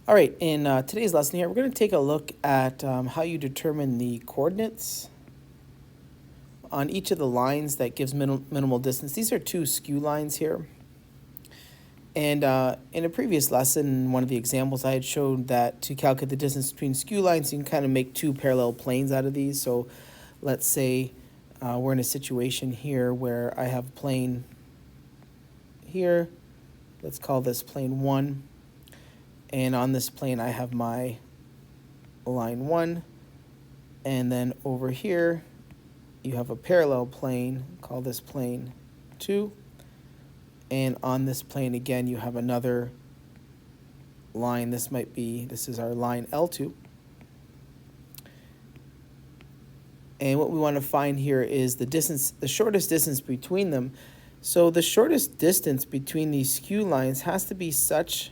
All right, in today's lesson here, we're going to take a look at how you determine the coordinates on each of the lines that gives minimal distance. These are two skew lines here. And in a previous lesson, one of the examples I had showed that to calculate the distance between skew lines, you can kind of make two parallel planes out of these. So let's say we're in a situation here where I have a plane here. Let's call this plane 1. And on this plane, I have my line 1. And then over here, you have a parallel plane. Call this plane 2. And on this plane, again, you have another line. This is our line L2. And what we want to find here is the distance, the shortest distance between them. So the shortest distance between these skew lines has to be such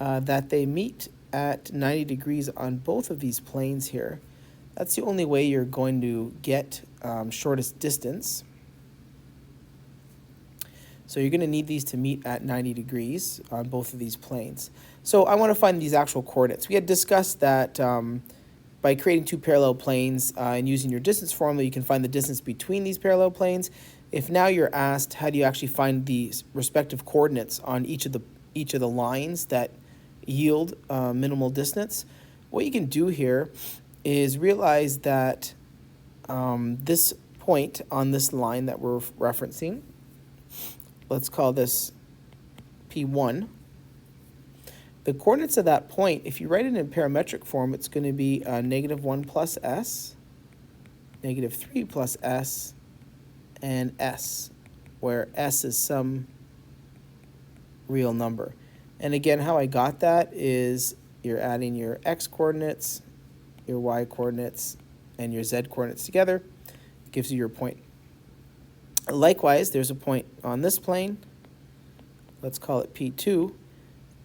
that they meet at 90 degrees on both of these planes here. That's the only way you're going to get shortest distance. So you're going to need these to meet at 90 degrees on both of these planes. So I want to find these actual coordinates. We had discussed that by creating two parallel planes and using your distance formula, you can find the distance between these parallel planes. If now you're asked, how do you actually find the respective coordinates on each of the lines that yield minimal distance? What you can do here is realize that this point on this line that we're referencing, let's call this P1. The coordinates of that point, if you write it in parametric form, it's going to be -1 plus s, -3 plus s, and s, where s is some real number. And again, how I got that is you're adding your x coordinates, your y coordinates, and your z coordinates together. It gives you your point. Likewise, there's a point on this plane. Let's call it P2.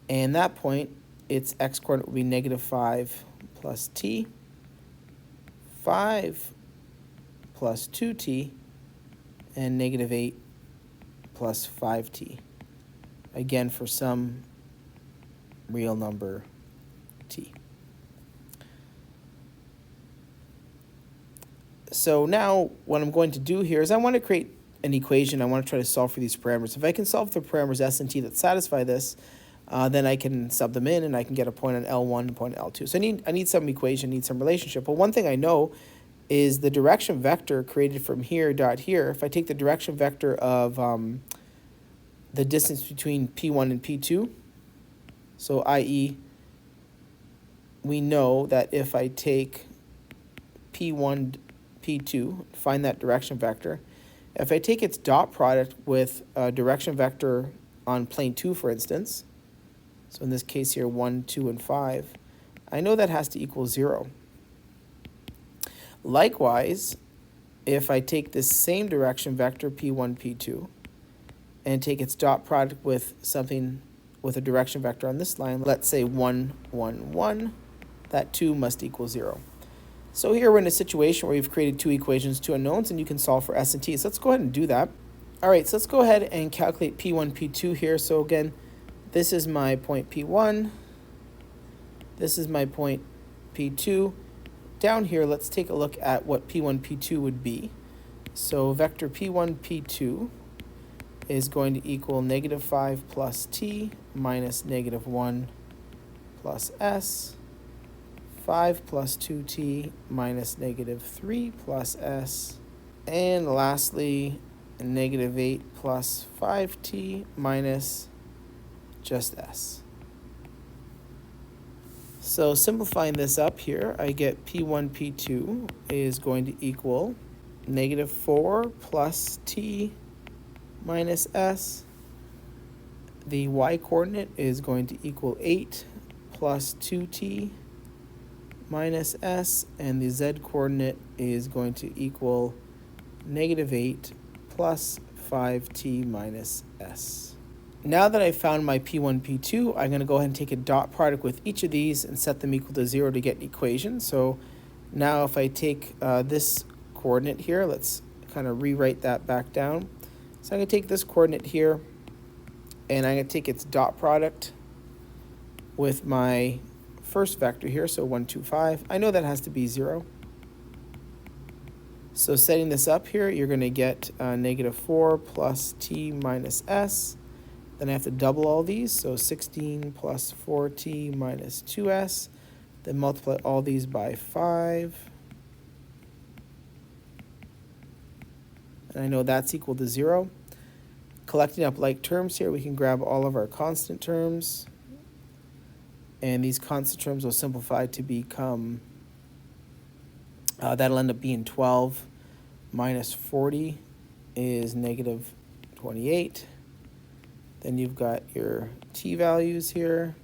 And that point, its x coordinate will be -5 plus t, 5 plus 2t, and -8 plus 5t. Again, for some real number t. So now what I'm going to do here is I want to create an equation. I want to try to solve for these parameters. If I can solve the parameters s and t that satisfy this, then I can sub them in and I can get a point on L1 and a point on L2. So I need some equation, need some relationship. But one thing I know is the direction vector created from here dot here. If I take the direction vector of the distance between P1 and P2, so i.e., we know that if I take P1, P2, find that direction vector, if I take its dot product with a direction vector on plane 2, for instance, so in this case here, 1, 2, and 5, I know that has to equal 0. Likewise, if I take this same direction vector, P1, P2, and take its dot product with something with a direction vector on this line, let's say 1, 1, 1, that 2 must equal 0. So here we're in a situation where we've created two equations, two unknowns, and you can solve for s and t. So let's go ahead and do that. All right, so let's go ahead and calculate P1, P2 here. So again, this is my point P1. This is my point P2. Down here, let's take a look at what P1, P2 would be. So vector P1, P2 is going to equal -5 plus t minus -1 plus s, 5 plus 2t minus -3 plus s, and lastly, -8 plus 5t minus just s. So simplifying this up here, I get P1, P2 is going to equal -4 plus t minus s. The y coordinate is going to equal 8 plus 2t minus s, and the z coordinate is going to equal -8 plus 5t minus s. Now that I've found my P1, P2, I'm going to go ahead and take a dot product with each of these and set them equal to 0 to get an equation. So now if I take this coordinate here, let's kind of rewrite that back down. So I'm going to take this coordinate here, and I'm going to take its dot product with my first vector here, so 1, 2, 5. I know that has to be 0. So setting this up here, you're going to get negative 4 plus t minus s. Then I have to double all these, so 16 plus 4t minus 2s. Then multiply all these by 5. And I know that's equal to 0. Collecting up like terms here, we can grab all of our constant terms. And these constant terms will simplify to become, that'll end up being 12 minus 40 is negative 28. Then you've got your t values here,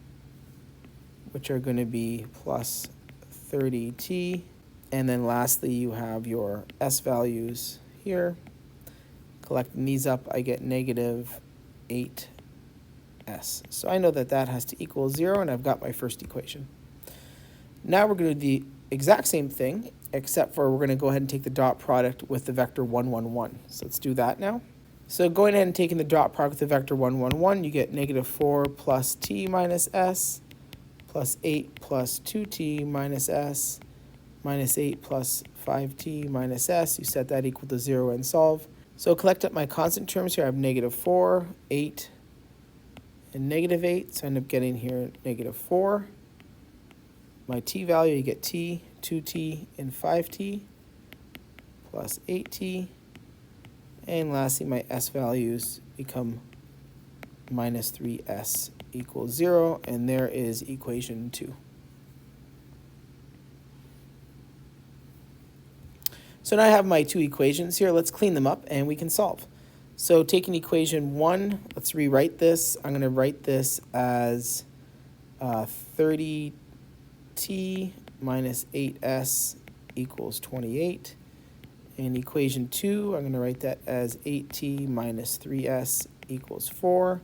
which are going to be plus 30t. And then lastly, you have your s values here. Collecting these up, I get negative 8s. So I know that that has to equal 0, and I've got my first equation. Now we're going to do the exact same thing, except for we're going to go ahead and take the dot product with the vector 1, 1, 1. So let's do that now. So going ahead and taking the dot product with the vector 1, 1, 1, you get negative 4 plus t minus s, plus 8 plus 2t minus s, minus 8 plus 5t minus s. You set that equal to 0 and solve. So collect up my constant terms here. I have negative 4, 8, and negative 8. So I end up getting here negative 4. My t value, you get t, 2t, and 5t, plus 8t. And lastly, my s values become minus 3s equals 0. And there is equation 2. So now I have my two equations here. Let's clean them up and we can solve. So taking equation 1, let's rewrite this. I'm going to write this as 30t minus 8s equals 28. And equation 2, I'm going to write that as 8t minus 3s equals 4.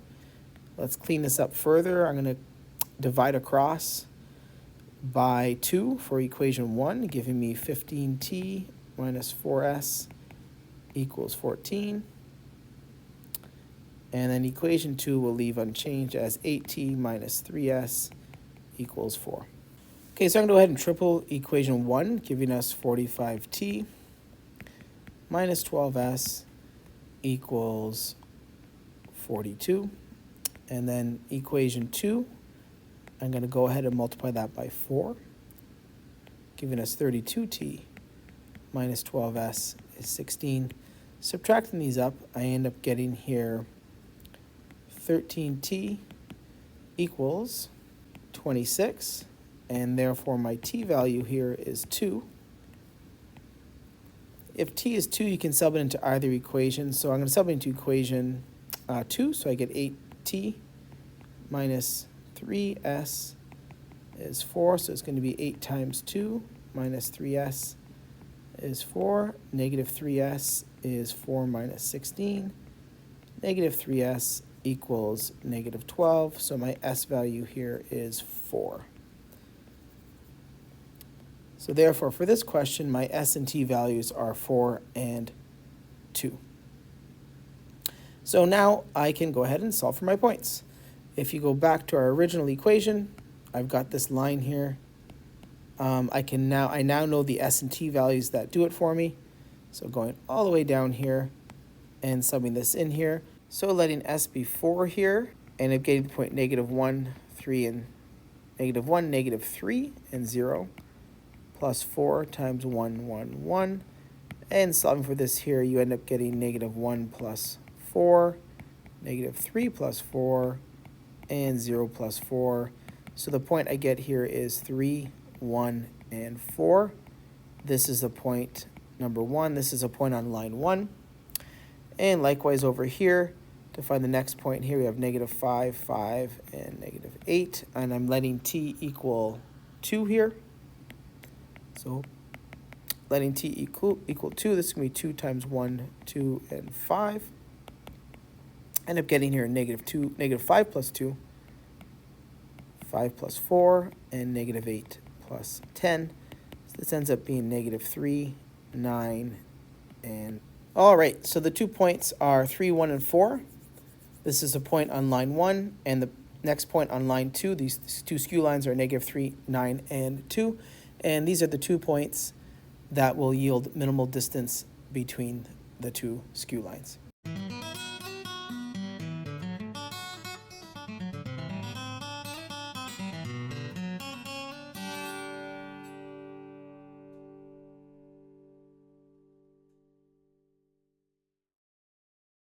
Let's clean this up further. I'm going to divide across by 2 for equation 1, giving me 15t minus 4s equals 14. And then equation 2 will leave unchanged as 8t minus 3s equals 4. Okay, so I'm going to go ahead and triple equation 1, giving us 45t minus 12s equals 42. And then equation 2, I'm going to go ahead and multiply that by 4, giving us 32t minus 12s is 16. Subtracting these up, I end up getting here 13t equals 26, and therefore my t value here is 2. If t is 2, you can sub it into either equation. So I'm going to sub it into equation 2, so I get 8t minus 3s is 4, so it's going to be 8 times 2 minus 3s is 4. Negative 3s is 4 minus 16. Negative 3s equals negative 12, so my s value here is 4. So therefore, for this question, my s and t values are 4 and 2. So now I can go ahead and solve for my points. If you go back to our original equation, I've got this line here. I now know the s and t values that do it for me. So going all the way down here and subbing this in here. So letting s be 4 here, and I'm getting the point negative 1, 3, and negative 1, negative 3, and 0, plus 4 times 1, 1, 1. And solving for this here, you end up getting negative 1 plus 4, negative 3 plus 4, and 0 plus 4. So the point I get here is 3, 1, and 4. This is the point number 1. This is a point on line 1. And likewise over here, to find the next point here, we have negative 5, 5, and negative 8. And I'm letting t equal 2 here. So letting t equal 2, this is going to be 2 times 1, 2, and 5. End up getting here negative 5 plus 2, 5 plus 4, and negative 8 plus 10. So this ends up being negative 3, 9, and... All right, so the 2 points are 3, 1, and 4. This is a point on line 1, and the Next point on line 2, these two skew lines are -3, 9, and 2. And these are the 2 points that will yield minimal distance between the two skew lines.